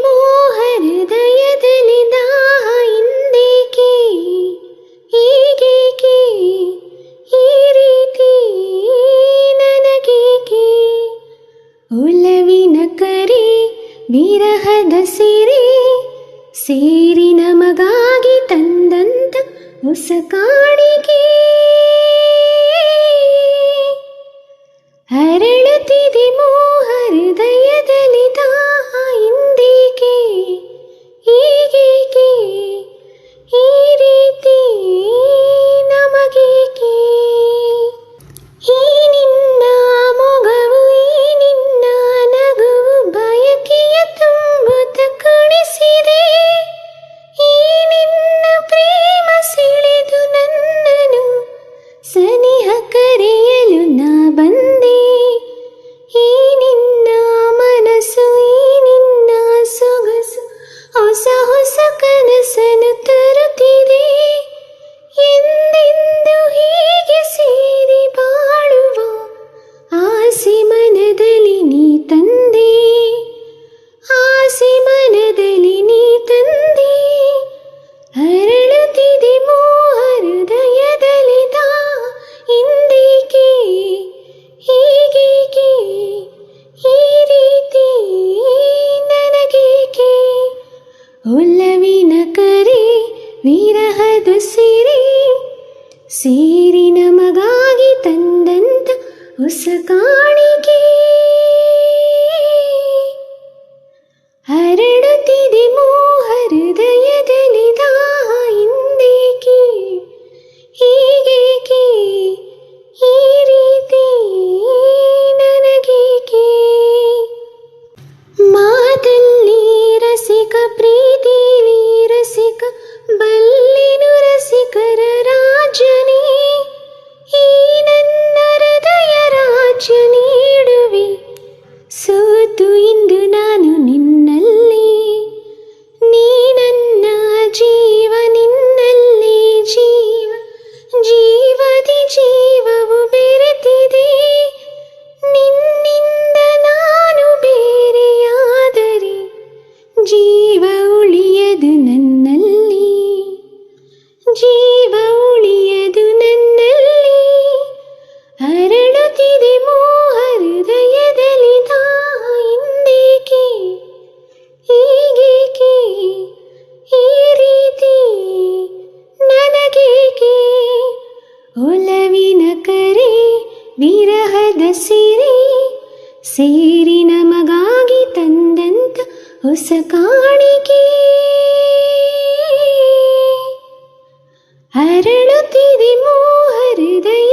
ಮೋಹೃದಯದಲ್ಲಿ ದಾಹ ಇಂದೇಕೆ ಹೀಗೇಕೆ ಈ ರೀತಿ ನನಗೇಕೆ ಒಲವಿನ ಕರೆ ವಿರಹದ ಸಿರೆ ಸೇರಿ ನಮಗಾಗಿ ತಂದಂತ ಹೊಸ ಕಾಣಿಕೆ ಅರಳುತ್ತಿದೆ ಮೋಹೃದಯದಲ್ಲಿ ದಾಹ ಇಂದೇಕೆ ಹೀಗೇಕೆ ಈ ರೀತಿ ನಮಗೇಕೆ ಈ ನಿನ್ನ ಮೊಗವು ಈ ನಿನ್ನ ನಗುವು ಬಯಕೆಯ ತುಂಬುತ್ತ ಕಾಣಿಸಿದೆ ಈ ನಿನ್ನ ಪ್ರೇಮ ಸೆಳೆದು ನನ್ನನು ಸನಿಹ ಕರೆಯಲು ನಾ ಬಂದೆ ಈ ನಿನ್ನ ಮನಸ್ಸು ಈ ನಿನ್ನ ಸೊಗಸು ಹೊಸ ಹೊಸ ಕನಸನ್ನು ತರುತ್ತಿದೆ ಎಂದೆಂದು ಹೀಗೆ ಸೇರಿ ಬಾಳುವ ಆಸೆ ಮನದಲ್ಲಿ ನೀ ತಂದೆ ಆಸೆ ಮನದಲ್ಲಿ ನೀ ತಂದೆ ಅರಳುತ್ತಿದೆ ಮೋಹೃದಯದಲ್ಲಿ ದಾಹ ಇಂದೇಕೆ ಹೀಗೇಕೆ ಈ ರೀತಿ ನನಗೇಕೆ ಒಲವಿನ ಕರೆ ವಿರಹದ ಸಿರೆ ಸೇರಿ ನಮಗಾಗಿ ತಂದಂತ ಹೊಸ ಕಾಣಿಕೆ ಹರಡುತ್ತಿದೆ ಮೋಹೃದಯದಲ್ಲಿ ದಾಹ ಇಂದೇಕೆ ಹೀಗೇಕೆ ಈ ರೀತಿ ನನಗೇಕೆ ಮಾತಲ್ಲಿ ರಸಿಕ ಪ್ರೀತಿಲಿ ರಸಿಕ ಬಲ್ಲಿನು ರಸಿಕರ ರಾಜನೇ ಈ ನನ್ನ ಹೃದಯ ರಾಜ್ಯ ನೀಡುವೆ ಸೋತು ಇಂದು ನಾನು ನಿನ್ನಲ್ಲಿ ನೀ ನನ್ನ ಜೀವ ನಿನ್ನಲ್ಲಿ ಜೀವ ಜೀವದಿ ಜೀವವು ಬೆರೆತಿದೆ ನಿನ್ನಿಂದ ನಾನು ಬೇರೆಯಾದರೆ ಜೀವ ಉಳಿಯದು ನನ್ನಲ್ಲಿ ಜೀವ ಉಳಿಯದು ನನ್ನಲ್ಲಿ ಅರಳುತ್ತಿದೆ ಮೋಹೃದಯದಲ್ಲಿ ದಾಹ ಇಂದೇಕೆ ಹೀಗೇಕೆ ಈ ರೀತಿ ನನಗೇಕೆ ಒಲವಿನ ಕರೆ ವಿರಹದ ಸಿರೆ ಸೇರಿ ನಮಗಾಗಿ ತಂದಂತ ಹೊಸ ಕಾಣಿಕೆ ಅರಳುತ್ತಿದೆ ಮೋಹೃದಯ